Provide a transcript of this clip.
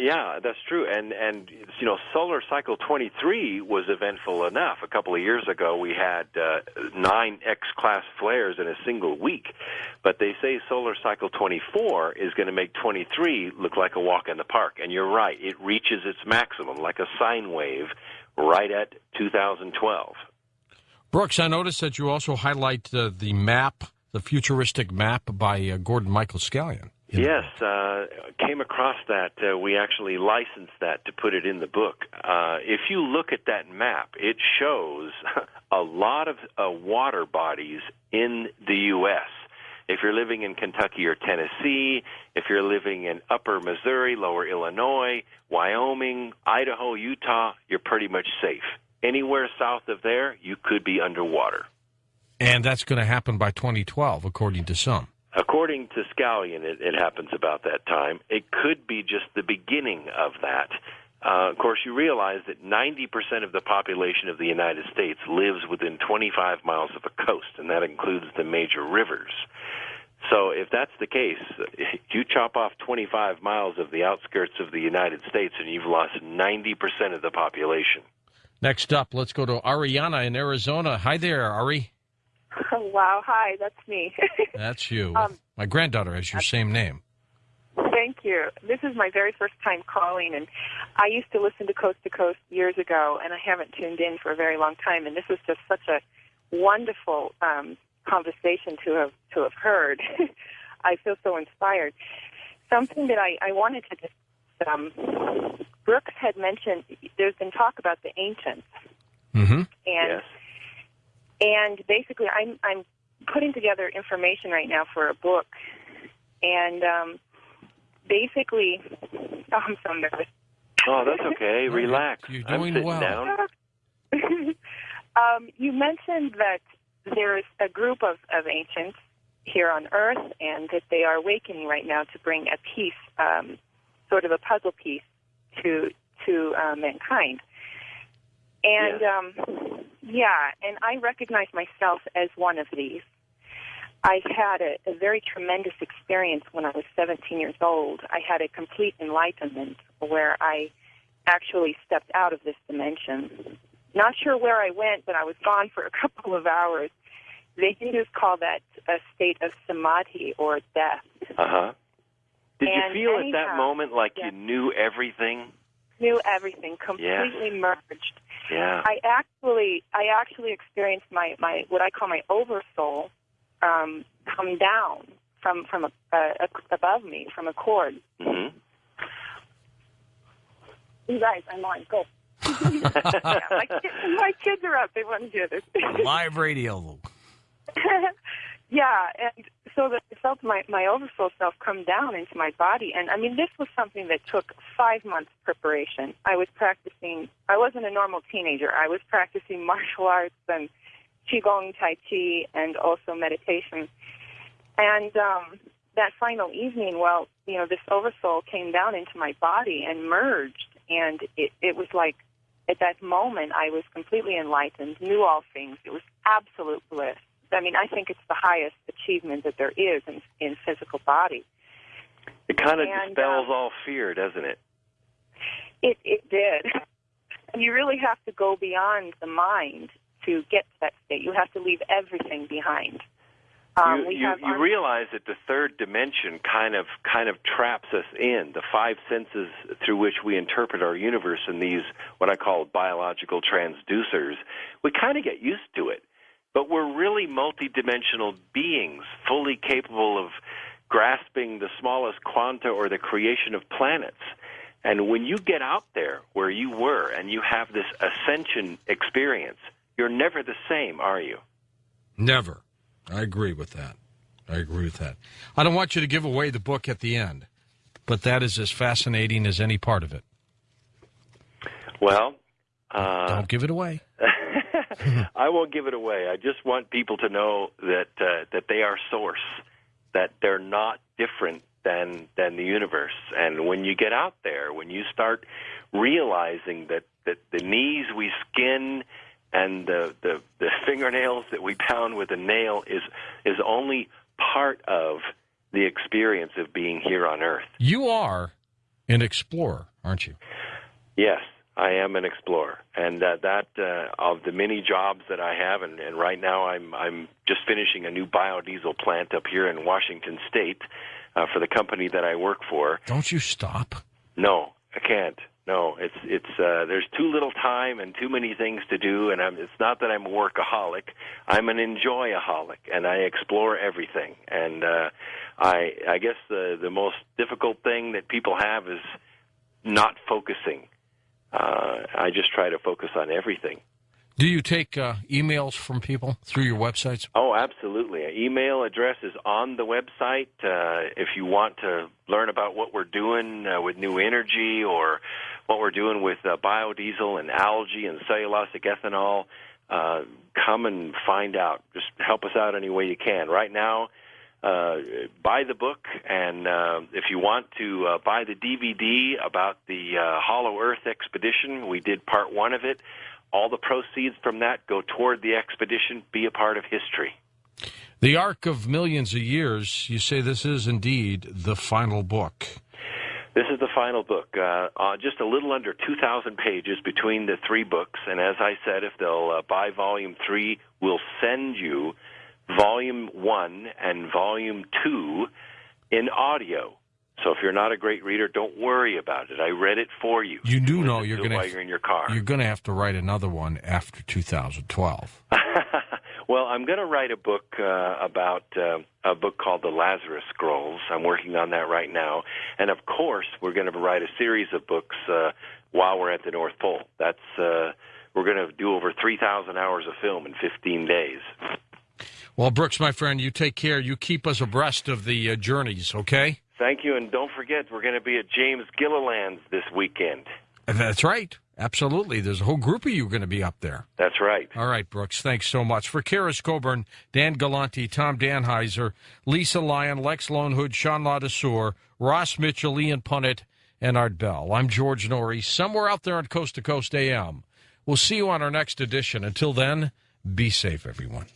Yeah, that's true. And solar cycle 23 was eventful enough. A couple of years ago, we had 9 X-class flares in a single week. But they say solar cycle 24 is going to make 23 look like a walk in the park. And you're right. It reaches its maximum, like a sine wave, right at 2012. Brooks, I noticed that you also highlight the map, the futuristic map by Gordon Michael Scallion. Yes, came across that. We actually licensed that to put it in the book. If you look at that map, it shows a lot of water bodies in the U.S. If you're living in Kentucky or Tennessee, if you're living in upper Missouri, lower Illinois, Wyoming, Idaho, Utah, you're pretty much safe. Anywhere south of there, you could be underwater. And that's going to happen by 2012, according to some. According to Scallion, it happens about that time. It could be just the beginning of that. Of course, you realize that 90% of the population of the United States lives within 25 miles of a coast, and that includes the major rivers. So if that's the case, you chop off 25 miles of the outskirts of the United States, and you've lost 90% of the population. Next up, let's go to Ariana in Arizona. Hi there, Ari. Oh, wow. Hi, that's me. That's you. My granddaughter has your same name. Thank you. This is my very first time calling, and I used to listen to Coast years ago, and I haven't tuned in for a very long time, and this was just such a wonderful conversation to have heard. I feel so inspired. Something that I wanted to just, Brooks had mentioned, there's been talk about the ancients. Mm-hmm. And yes. And basically, I'm putting together information right now for a book, and basically, I'm so nervous. Oh, that's okay. Relax. You're doing well. Down. You mentioned that there's a group of ancients here on Earth, and that they are awakening right now to bring a piece, sort of a puzzle piece, to mankind. And and I recognize myself as one of these. I had a very tremendous experience when I was 17 years old. I had a complete enlightenment where I actually stepped out of this dimension. Not sure where I went, but I was gone for a couple of hours. The Hindus call that a state of samadhi, or death. Uh-huh. Did you feel anyhow, at that moment like you knew everything? Knew everything, completely merged. Yeah. I actually experienced my what I call my oversoul come down from above me, from a cord. Mm-hmm. You guys, I'm on. Go. My kids are up. They want to hear this. Live radio. Yeah, and so that I felt my oversoul self come down into my body. And, I mean, this was something that took 5 months preparation. I was practicing. I wasn't a normal teenager. I was practicing martial arts and Qigong, Tai Chi, and also meditation. And that final evening, this oversoul came down into my body and merged. And it was like, at that moment, I was completely enlightened, knew all things. It was absolute bliss. I mean, I think it's the highest achievement that there is in physical body. It kind of dispels all fear, doesn't it? It did. And you really have to go beyond the mind to get to that state. You have to leave everything behind. You realize that the third dimension kind of traps us in the 5 senses through which we interpret our universe, and these what I call biological transducers. We kind of get used to it. But we're really multidimensional beings, fully capable of grasping the smallest quanta or the creation of planets. And when you get out there where you were and you have this ascension experience, you're never the same, are you? Never. I agree with that. I don't want you to give away the book at the end, but that is as fascinating as any part of it. Well, don't give it away. I won't give it away. I just want people to know that they are source, that they're not different than the universe. And when you get out there, when you start realizing that the knees we skin and the fingernails that we pound with a nail is only part of the experience of being here on Earth. You are an explorer. aren't you? Yes, I am an explorer, and of the many jobs that I have, and right now I'm just finishing a new biodiesel plant up here in Washington State for the company that I work for. Don't you stop? No, I can't. No, it's there's too little time and too many things to do, and it's not that I'm a workaholic. I'm an enjoyaholic, and I explore everything. And I guess the most difficult thing that people have is not focusing. I just try to focus on everything. Do you take emails from people through your websites? Oh, absolutely. An email address is on the website. If you want to learn about what we're doing with new energy or what we're doing with biodiesel and algae and cellulosic ethanol, come and find out. Just help us out any way you can. Right now, buy the book, and if you want to buy the DVD about the Hollow Earth expedition, we did part 1 of it. All the proceeds from that go toward the expedition. Be a part of history. The Arc of Millions of Years, you say this is indeed the final book. This is the final book, just a little under 2,000 pages between the 3 books. And as I said, if they'll buy Volume 3, we'll send you Volume 1 and Volume 2 in audio. So if you're not a great reader, don't worry about it. I read it for you. You do know you're going to while you're in your car. You're going to have to write another one after 2012. Well, I'm going to write a book about a book called The Lazarus Scrolls. I'm working on that right now. And of course, we're going to write a series of books while we're at the North Pole. That's we're going to do over 3,000 hours of film in 15 days. Well, Brooks, my friend, you take care. You keep us abreast of the journeys, okay? Thank you, and don't forget, we're going to be at James Gilliland's this weekend. That's right. Absolutely. There's a whole group of you going to be up there. That's right. All right, Brooks, thanks so much. For Karis Coburn, Dan Galante, Tom Danheiser, Lisa Lyon, Lex Lonehood, Sean Ladesseur, Ross Mitchell, Ian Punnett, and Art Bell. I'm George Norrie, somewhere out there on Coast to Coast AM. We'll see you on our next edition. Until then, be safe, everyone.